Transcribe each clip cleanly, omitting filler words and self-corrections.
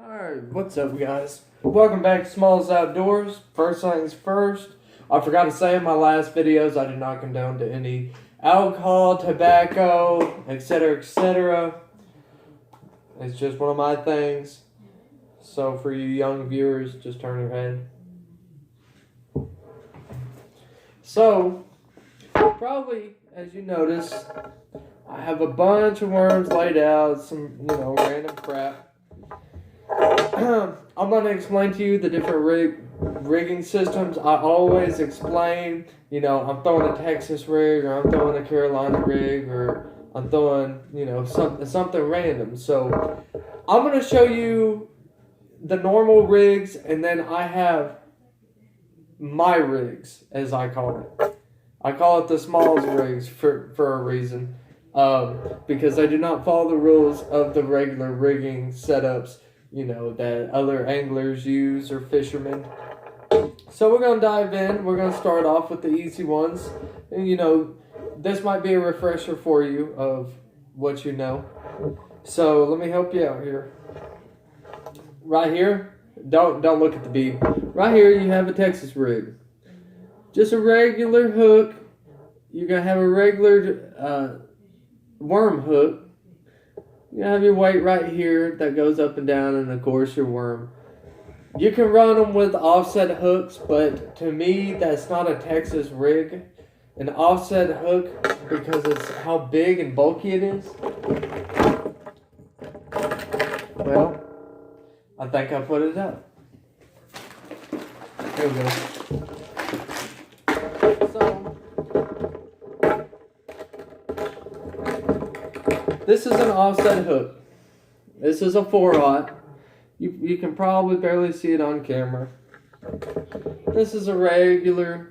Alright, what's up guys? Welcome back to Smallest Outdoors. First things first, I forgot to say in my last videos, I do not condone to any alcohol, tobacco, etc, etc. It's just one of my things. So for you young viewers, just turn your head. So, probably, as you notice, I have a bunch of worms laid out, some, random crap. I'm going to explain to you the different rigging systems. I always explain, I'm throwing a Texas rig, or I'm throwing a Carolina rig, or I'm throwing, something random. So I'm going to show you the normal rigs, and then I have my rigs, as I call it. I call it the smallest rigs for a reason, because I do not follow the rules of the regular rigging setups that other anglers use or fishermen. So we're going to dive in. We're going to start off with the easy ones. And this might be a refresher for you of what you know. So let me help you out here. Right here, don't look at the bead. Right here you have a Texas rig. Just a regular hook. You're going to have a regular worm hook. You have your weight right here that goes up and down, and of course your worm. You can run them with offset hooks, but to me that's not a Texas rig. An offset hook, because it's how big and bulky it is. Well, I think I put it up. Here we go. This is an offset hook. This is a 4/0. You can probably barely see it on camera. This is a regular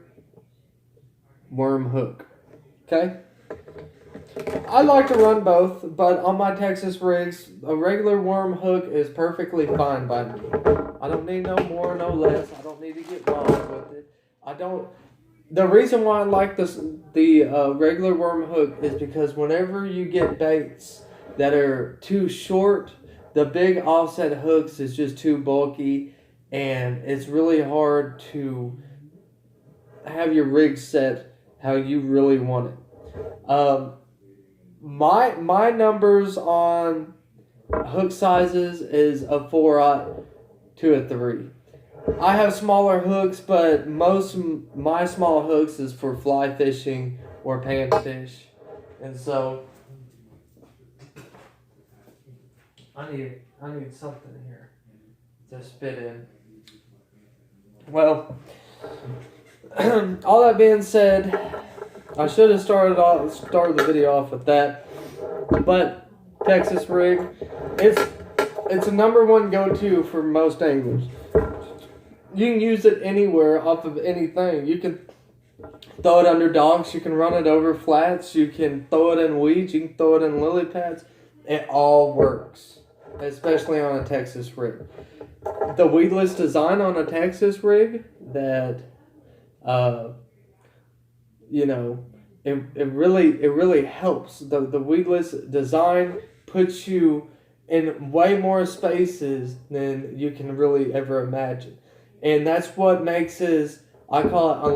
worm hook. Okay? I like to run both, but on my Texas rigs, a regular worm hook is perfectly fine by me. I don't need no more, no less. I don't need to get bothered with it. The reason why I like the regular worm hook is because whenever you get baits that are too short, the big offset hooks is just too bulky, and it's really hard to have your rig set how you really want it. My numbers on hook sizes is a 4/0 to a 3. I have smaller hooks, but most of my small hooks is for fly fishing or panfish. And so I need something here to spit in. Well, all that being said, I should have started the video off with that. But Texas rig, it's a number one go-to for most anglers. You can use it anywhere off of anything. You can throw it under docks. You can run it over flats. You can throw it in weeds. You can throw it in lily pads. It all works, especially on a Texas rig. The weedless design on a Texas rig that, it really helps. The weedless design puts you in way more spaces than you can really ever imagine. And that's what makes I call it an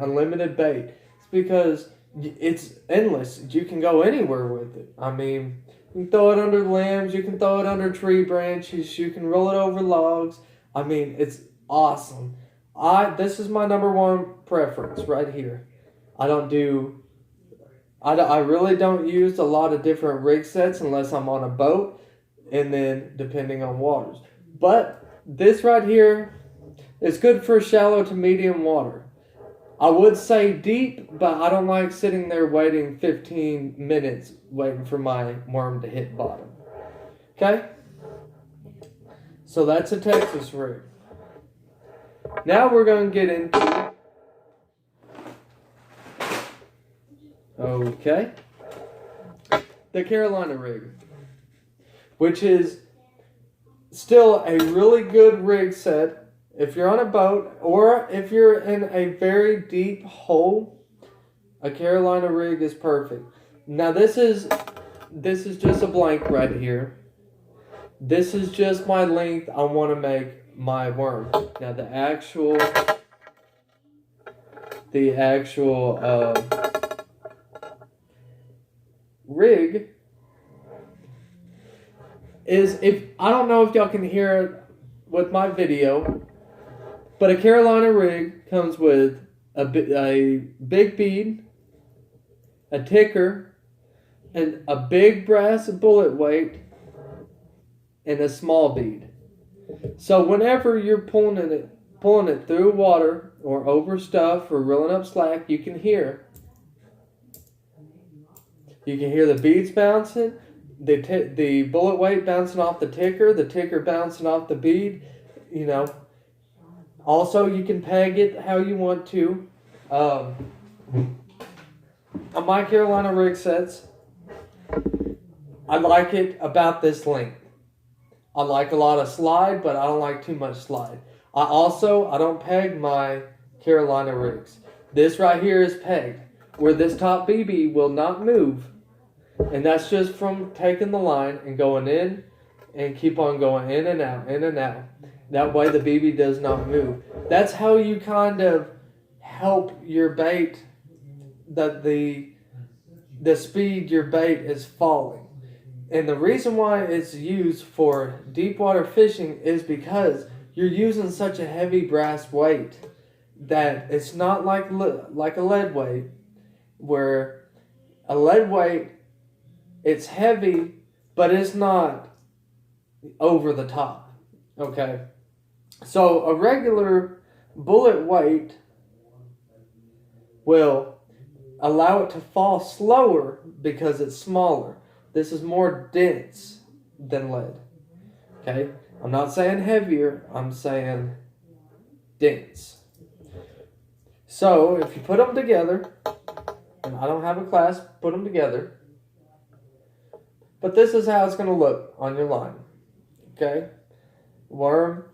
unlimited bait. It's because it's endless. You can go anywhere with it. I mean, you can throw it under limbs, you can throw it under tree branches, you can roll it over logs. I mean, it's awesome. This is my number one preference right here. I really don't use a lot of different rig sets unless I'm on a boat, and then depending on waters. But this right here is good for shallow to medium water. I would say deep, but I don't like sitting there waiting 15 minutes waiting for my worm to hit bottom. Okay? So that's a Texas rig. Now we're going to get into the Carolina rig, which is still a really good rig set. If you're on a boat or if you're in a very deep hole, a Carolina rig is perfect. Now this is just a blank right here. This is just my length I want to make my worm. Now the actual rig is, if I don't know if y'all can hear it with my video, but a Carolina rig comes with a big bead, a ticker, and a big brass bullet weight, and a small bead. So whenever you're pulling it through water or over stuff or reeling up slack, you can hear the beads bouncing, the bullet weight bouncing off the ticker bouncing off the bead. You know. Also, you can peg it how you want to. On my Carolina rig sets, I like it about this length. I like a lot of slide, but I don't like too much slide. I don't peg my Carolina rigs. This right here is pegged, where this top BB will not move. And that's just from taking the line and going in and keep on going in and out, in and out. That way the BB does not move. That's how you kind of help your bait, that the speed your bait is falling. And the reason why it's used for deep water fishing is because you're using such a heavy brass weight that it's not like a lead weight, where a lead weight, it's heavy, but it's not over the top. Okay? So a regular bullet weight will allow it to fall slower because it's smaller. This is more dense than lead. Okay? I'm not saying heavier, I'm saying dense. So if you put them together, and I don't have a class, put them together. But this is how it's going to look on your line. Okay? Worm,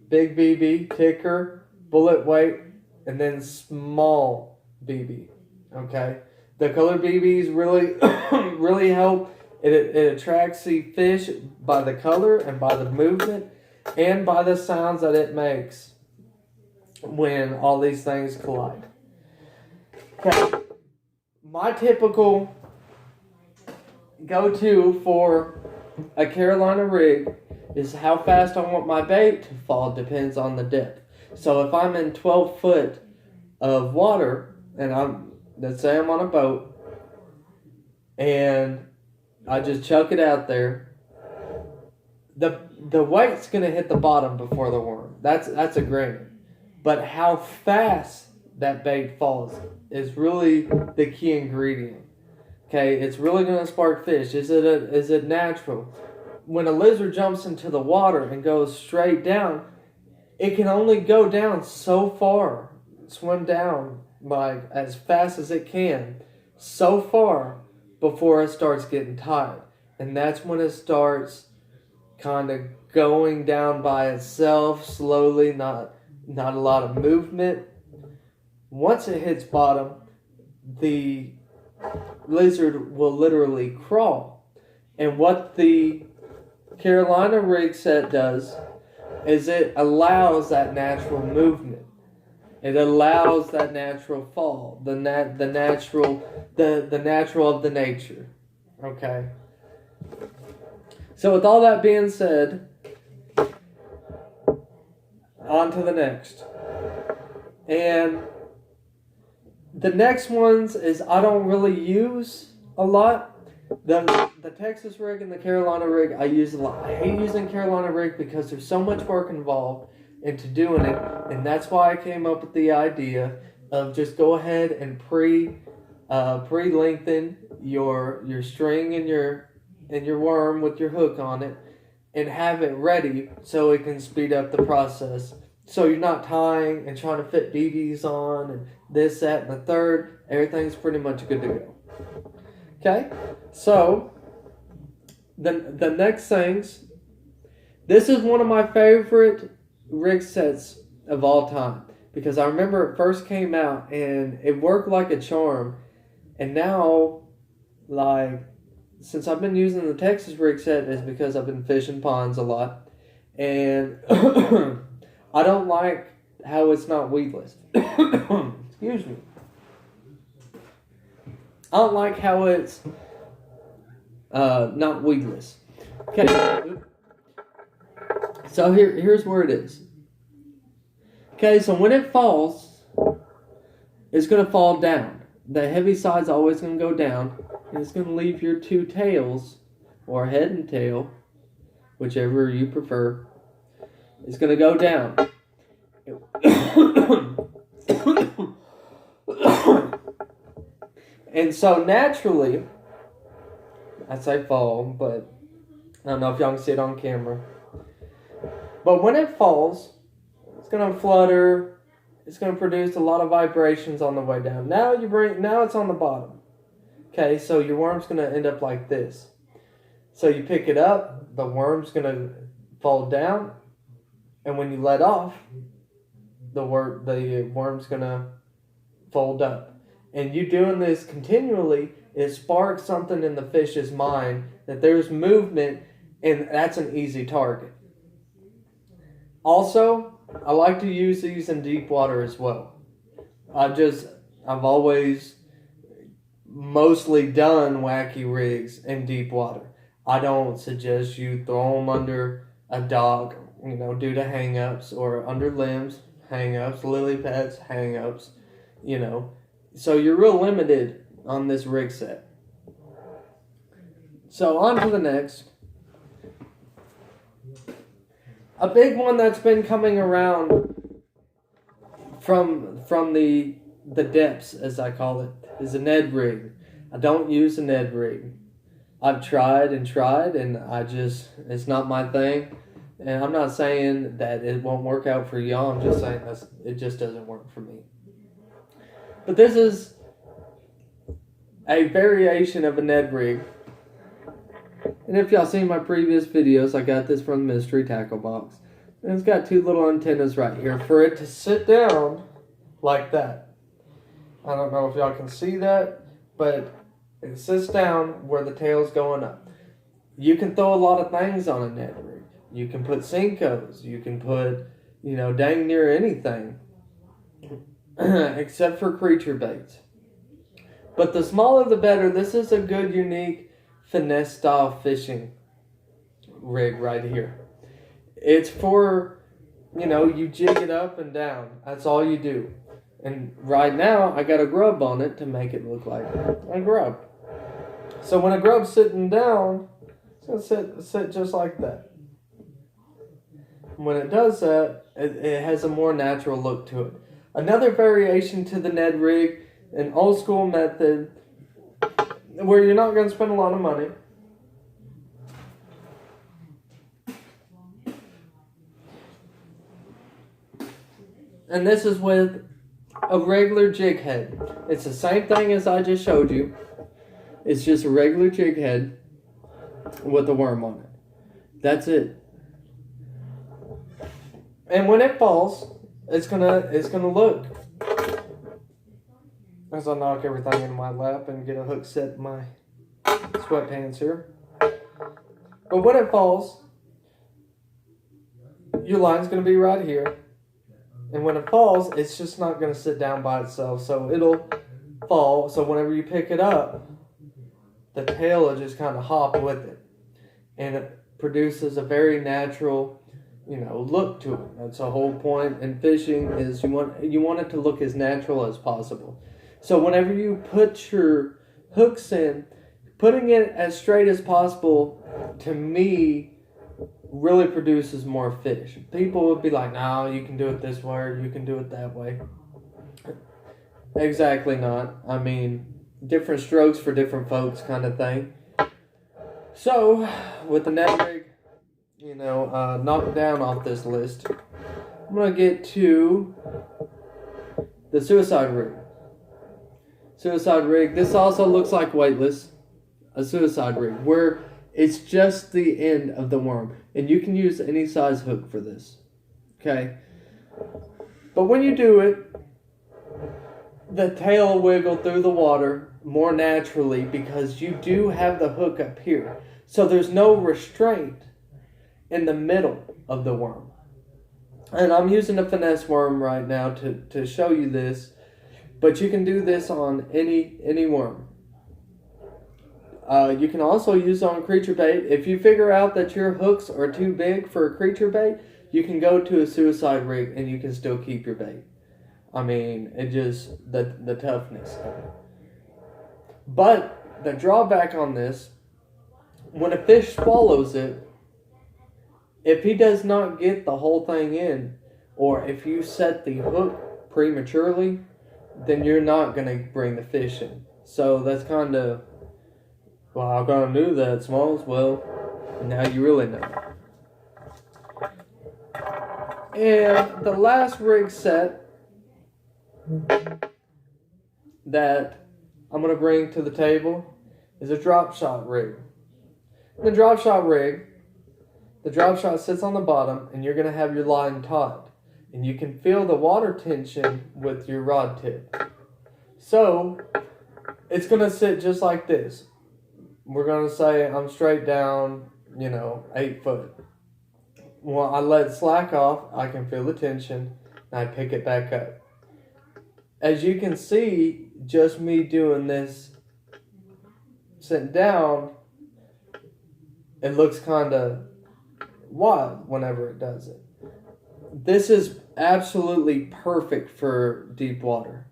big BB, ticker, bullet weight, and then small BB. Okay? The colored BBs really help. It attracts the fish by the color and by the movement and by the sounds that it makes when all these things collide. Okay. My typical go-to for a Carolina rig is how fast I want my bait to fall depends on the depth. So if I'm in 12 foot of water and let's say I'm on a boat and I just chuck it out there, the weight's gonna hit the bottom before the worm. That's a granted. But how fast that bait falls is really the key ingredient. Okay, it's really gonna spark fish. Is it natural? When a lizard jumps into the water and goes straight down, it can only go down so far, swim down like as fast as it can, so far before it starts getting tired. And that's when it starts kind of going down by itself, slowly, not a lot of movement. Once it hits bottom, the lizard will literally crawl. And what the Carolina rig set does is it allows that natural movement. It allows that natural fall, the natural of the nature. Okay. So with all that being said, on to the next. And the next ones is I don't really use a lot. The Texas rig and the Carolina rig I use a lot. I hate using Carolina rig because there's so much work involved into doing it, and that's why I came up with the idea of just go ahead and pre-lengthen your string and your worm with your hook on it, and have it ready so it can speed up the process. So you're not tying and trying to fit BBs on and this, that, and the third. Everything's pretty much good to go. Okay, so the next things. This is one of my favorite rig sets of all time because I remember it first came out and it worked like a charm, and now like since I've been using the Texas rig set is because I've been fishing ponds a lot, and I don't like how it's not weedless. Excuse me. I don't like how it's not weedless. Okay. So here's where it is. Okay, so when it falls, it's going to fall down. The heavy side's always going to go down, and it's going to leave your two tails, or head and tail, whichever you prefer, is going to go down. And so naturally, I say fall, but I don't know if y'all can see it on camera. But when it falls, it's going to flutter. It's going to produce a lot of vibrations on the way down. Now it's on the bottom. Okay, so your worm's going to end up like this. So you pick it up, the worm's going to fall down, and when you let off, the worm's going to fold up. And you doing this continually, it sparks something in the fish's mind that there's movement, and that's an easy target. Also, I like to use these in deep water as well. I've always mostly done wacky rigs in deep water. I don't suggest you throw them under a dock, due to hang-ups, or under limbs, hang-ups, lily pads, hang-ups, So you're real limited on this rig set. So on to the next. A big one that's been coming around from the depths, as I call it, is a Ned rig. I don't use a Ned rig. I've tried, and it's not my thing. And I'm not saying that it won't work out for y'all. I'm just saying it just doesn't work for me. But this is a variation of a Ned rig. And if y'all seen my previous videos, I got this from the Mystery Tackle Box. And it's got two little antennas right here for it to sit down like that. I don't know if y'all can see that, but it sits down where the tail's going up. You can throw a lot of things on a Ned rig. You can put Senkos. You can put, dang near anything. Except for creature baits. But the smaller the better. This is a good, unique, finesse style fishing rig right here. It's for, you jig it up and down. That's all you do. And right now, I got a grub on it to make it look like a grub. So when a grub's sitting down, it's going to sit just like that. When it does that, it has a more natural look to it. Another variation to the Ned rig, an old school method where you're not going to spend a lot of money. And this is with a regular jig head. It's the same thing as I just showed you. It's just a regular jig head with a worm on it. That's it. And when it falls, it's gonna look, as I knock everything in my lap and get a hook set in my sweatpants here. But when it falls, your line's gonna be right here. And when it falls, it's just not gonna sit down by itself. So it'll fall. So whenever you pick it up, the tail will just kind of hop with it. And it produces a very natural look to it. That's the whole point in fishing, is you want it to look as natural as possible. So whenever you put your hooks in, putting it as straight as possible, to me, really produces more fish. People would be like, no, you can do it this way, or you can do it that way. Exactly not. I mean, different strokes for different folks kind of thing. So, with the Ned rig, knocked down off this list, I'm going to get to the suicide rig. Suicide rig, this also looks like weightless. A suicide rig, where it's just the end of the worm. And you can use any size hook for this. Okay? But when you do it, the tail will wiggle through the water more naturally because you do have the hook up here. So there's no restraint in the middle of the worm. And I'm using a finesse worm right now to show you this, but you can do this on any worm. You can also use it on creature bait. If you figure out that your hooks are too big for a creature bait, you can go to a suicide rig and you can still keep your bait. I mean, it just, the toughness. But the drawback on this, when a fish swallows it, if he does not get the whole thing in, or if you set the hook prematurely, then you're not going to bring the fish in. So that's kind of, well, how come I knew that, Smalls? Well, now you really know. And the last rig set that I'm going to bring to the table is a drop shot rig. In the drop shot rig, the drop shot sits on the bottom and you're going to have your line taut. And you can feel the water tension with your rod tip. So, it's going to sit just like this. We're going to say I'm straight down, 8 foot. Well, I let it slack off, I can feel the tension, and I pick it back up. As you can see, just me doing this sitting down, it looks kind of wild whenever it does it. This is absolutely perfect for deep water.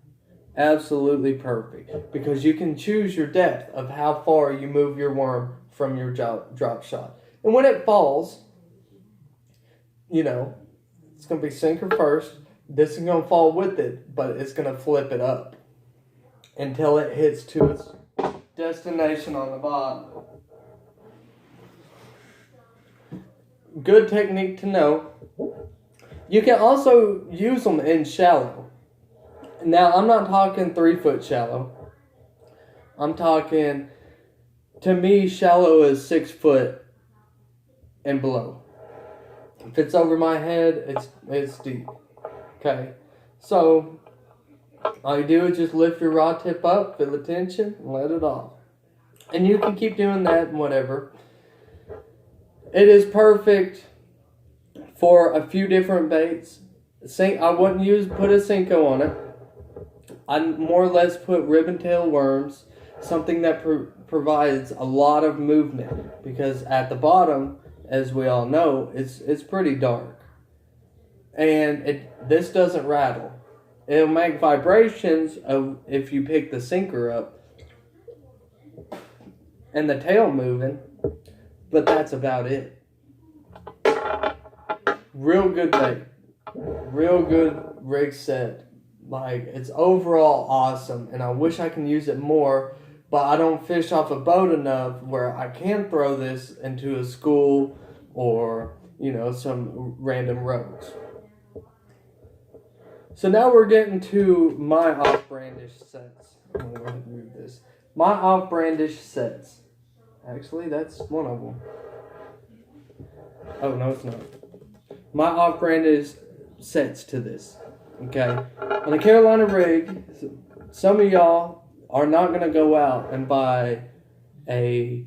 Absolutely perfect. Because you can choose your depth of how far you move your worm from your drop shot. And when it falls, it's going to be sinker first. This is going to fall with it, but it's going to flip it up until it hits to its destination on the bottom. Good technique to know. You can also use them in shallow. Now, I'm not talking 3 foot shallow. I'm talking, to me, shallow is 6 foot and below. If it's over my head, it's deep. Okay, so all you do is just lift your rod tip up, feel the tension, and let it off. And you can keep doing that and whatever. It is perfect for a few different baits. I wouldn't put a Senko on it. I more or less put ribbon tail worms, something that provides a lot of movement, because at the bottom, as we all know, it's pretty dark. And this doesn't rattle. It'll make vibrations of if you pick the sinker up and the tail moving, but that's about it. Real good bait. Real good rig set. Like, it's overall awesome, and I wish I can use it more, but I don't fish off a boat enough where I can throw this into a school or, some random roads. So now we're getting to my off-brandish sets. I'm going to go ahead and move this. My off-brandish sets. Actually, that's one of them. Oh, no, it's not. My off-brandish sets to this. Okay? On the Carolina rig, some of y'all are not going to go out and buy a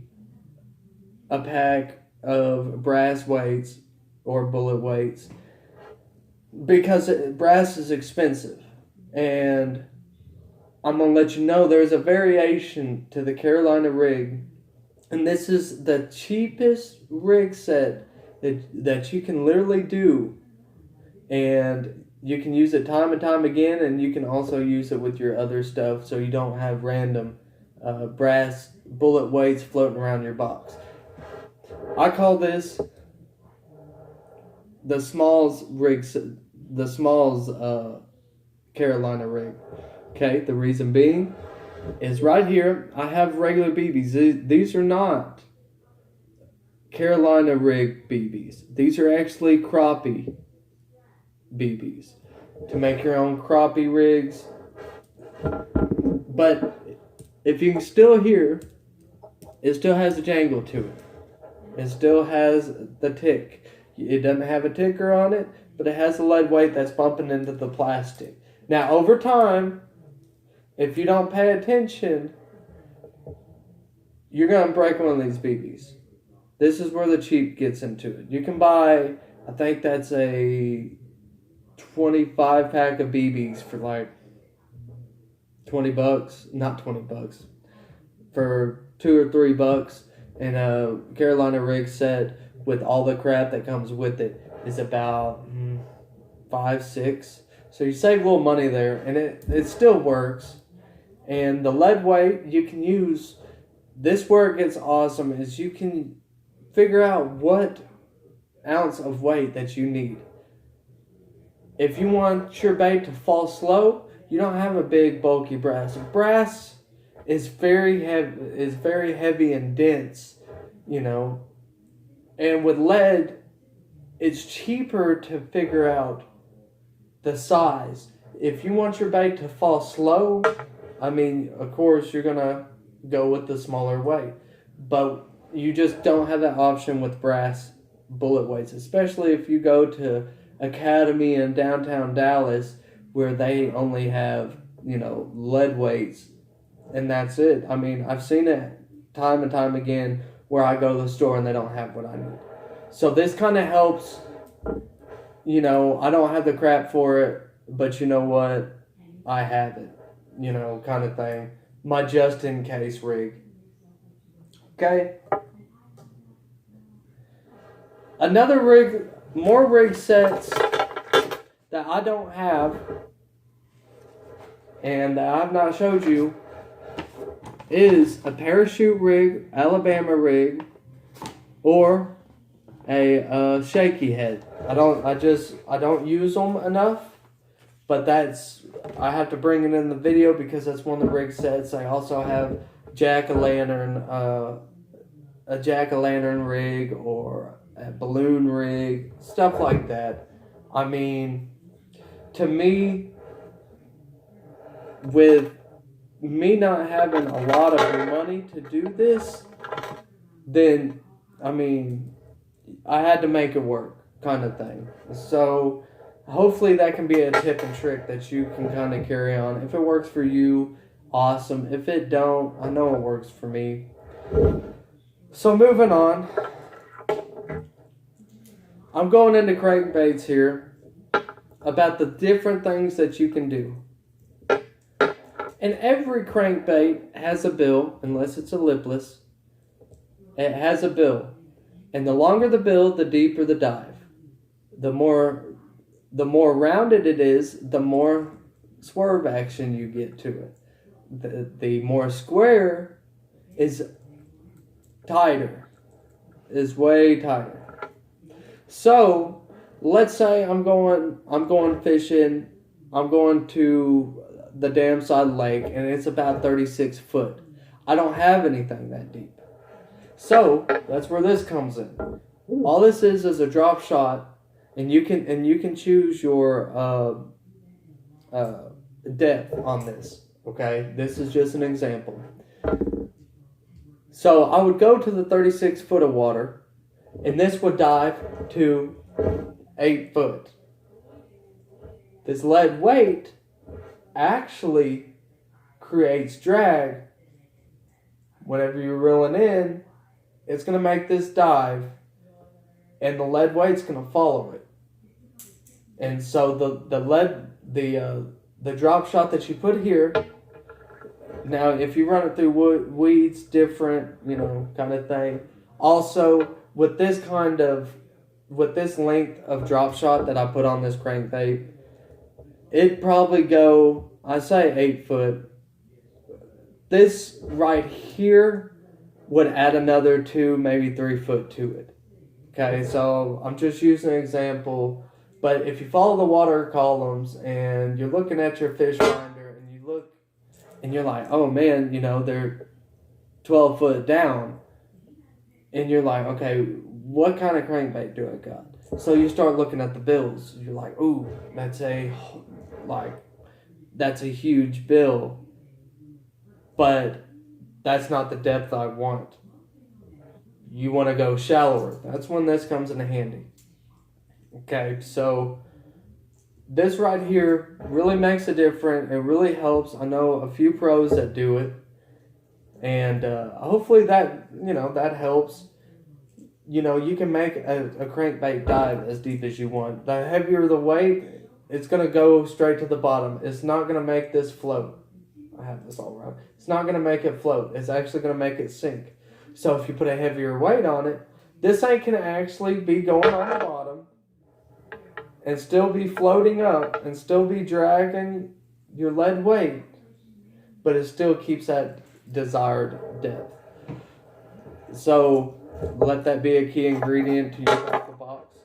pack of brass weights or bullet weights, because brass is expensive. And I'm going to let you know there's a variation to the Carolina rig. And this is the cheapest rig set that you can literally do. And you can use it time and time again. And you can also use it with your other stuff, so you don't have random brass bullet weights floating around your box. I call this the Smalls rig, the Smalls Carolina rig. Okay, the reason being is right here I have regular BBs. These are not Carolina rig BBs. These are actually crappie BBs to make your own crappie rigs. But if you can still hear, it still has a jangle to it. It still has the tick. It doesn't have a ticker on it, but it has a lead weight that's bumping into the plastic. Now, over time, if you don't pay attention, you're going to break one of these BBs. This is where the cheap gets into it. You can buy, I think that's a 25 pack of BBs for like $20, not $20, for $2 or $3. And a Carolina rig set with all the crap that comes with it is about $5, $6. So you save a little money there, and it still works. And the lead weight you can use, this where it gets awesome, is you can figure out what ounce of weight that you need. If you want your bait to fall slow, you don't have a big bulky brass. Brass is very heavy and dense, you know. And with lead, it's cheaper to figure out the size. If you want your bait to fall slow, I mean, of course, you're going to go with the smaller weight. But you just don't have that option with brass bullet weights, especially if you go to Academy in downtown Dallas where they only have, you know, lead weights, and that's it. I mean, I've seen it time and time again where I go to the store and they don't have what I need. So this kind of helps. You know, I don't have the crap for it, but you know what? I have it, you know, kind of thing. My just-in-case rig. Okay? Another rig, more rig sets that I don't have and that I've not showed you is a parachute rig, Alabama rig, or a shaky head. I don't use them enough, but I have to bring it in the video because that's one of the rig sets. I also have a jack-o'-lantern rig or a balloon rig, stuff like that. I mean, to me, with me not having a lot of money to do this, then, I mean, I had to make it work, kind of thing. So hopefully that can be a tip and trick that you can kind of carry on. If it works for you, awesome. If it don't, I know it works for me. So moving on, I'm going into crankbaits here about the different things that you can do. And every crankbait has a bill, unless it's a lipless. It has a bill. And the longer the bill, the deeper the dive. The more rounded it is, the more swerve action you get to it. The more square is tighter, is way tighter. So let's say I'm going fishing. I'm going to the dam side lake, and it's about 36 foot. I don't have anything that deep. So that's where this comes in. All this is a drop shot, and you can choose your depth on this. Okay, this is just an example. So I would go to the 36 foot of water, and this would dive to 8 foot. This lead weight actually creates drag. Whenever you're reeling in, it's going to make this dive, and the lead weight's going to follow it. And so the drop shot that you put here, now if you run it through weeds, different, you know, kind of thing. Also, with this length of drop shot that I put on this crankbait, it'd probably go, I say 8 foot. This right here would add another 2, maybe 3 foot to it. Okay, so I'm just using an example. But if you follow the water columns and you're looking at your fish finder and you look and you're like, oh man, you know, they're 12 foot down. And you're like, okay, what kind of crankbait do I got? So you start looking at the bills. You're like, ooh, that's a huge bill. But that's not the depth I want. You want to go shallower. That's when this comes in handy. Okay, so this right here really makes a difference. It really helps. I know a few pros that do it. And hopefully that, that helps. You can make a crankbait dive as deep as you want. The heavier the weight, it's going to go straight to the bottom. It's not going to make this float. I have this all wrong. It's not going to make it float. It's actually going to make it sink. So if you put a heavier weight on it, this thing can actually be going on the bottom and still be floating up and still be dragging your lead weight, but it still keeps that desired depth. So let that be a key ingredient to your tackle box.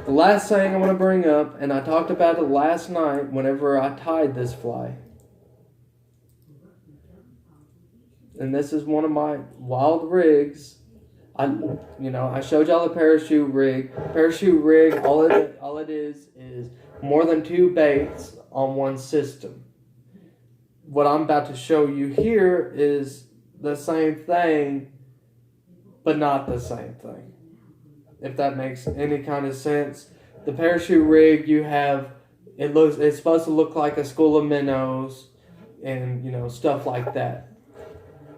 The last thing I want to bring up, and I talked about it last night whenever I tied this fly, and this is one of my wild rigs. I showed y'all the parachute rig. Parachute rig, all it is more than 2 baits on one system. What I'm about to show you here is the same thing, but not the same thing. If that makes any kind of sense. The parachute rig, it's supposed to look like a school of minnows and stuff like that.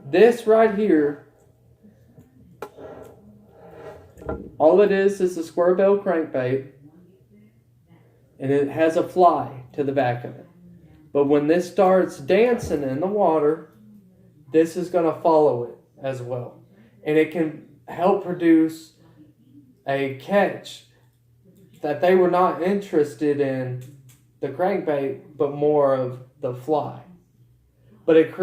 This right here, all it is a square bill crankbait, and it has a fly to the back of it. But when this starts dancing in the water, this is going to follow it as well. And it can help produce a catch that they were not interested in the crankbait, but more of the fly. But it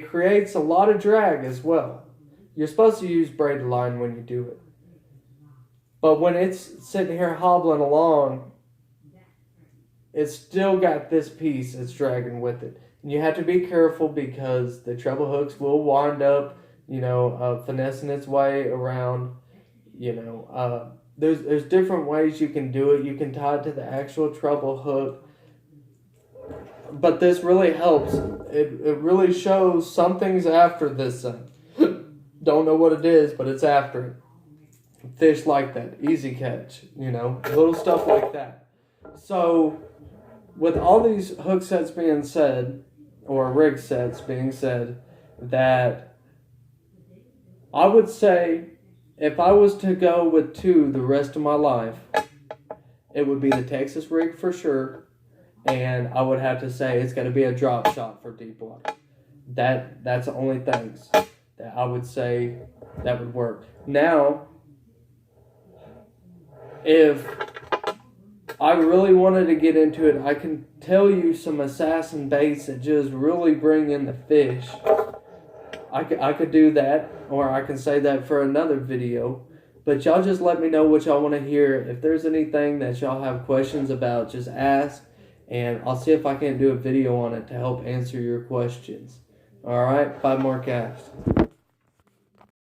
creates a lot of drag as well. You're supposed to use braided line when you do it. But when it's sitting here hobbling along, it's still got this piece it's dragging with it. And you have to be careful because the treble hooks will wind up, finessing its way around. There's different ways you can do it. You can tie it to the actual treble hook. But this really helps. It really shows something's after this thing. Don't know what it is, but it's after it. Fish like that. Easy catch. Little stuff like that. So, with all these hook sets being said, or rig sets being said, that I would say if I was to go with 2 the rest of my life, it would be the Texas rig for sure. And I would have to say it's got to be a drop shot for deep water. That's the only things that I would say that would work. Now, if I really wanted to get into it, I can tell you some assassin baits that just really bring in the fish. I could do that, or I can say that for another video. But y'all just let me know what y'all want to hear. If there's anything that y'all have questions about, just ask. And I'll see if I can do a video on it to help answer your questions. Alright, 5 more casts.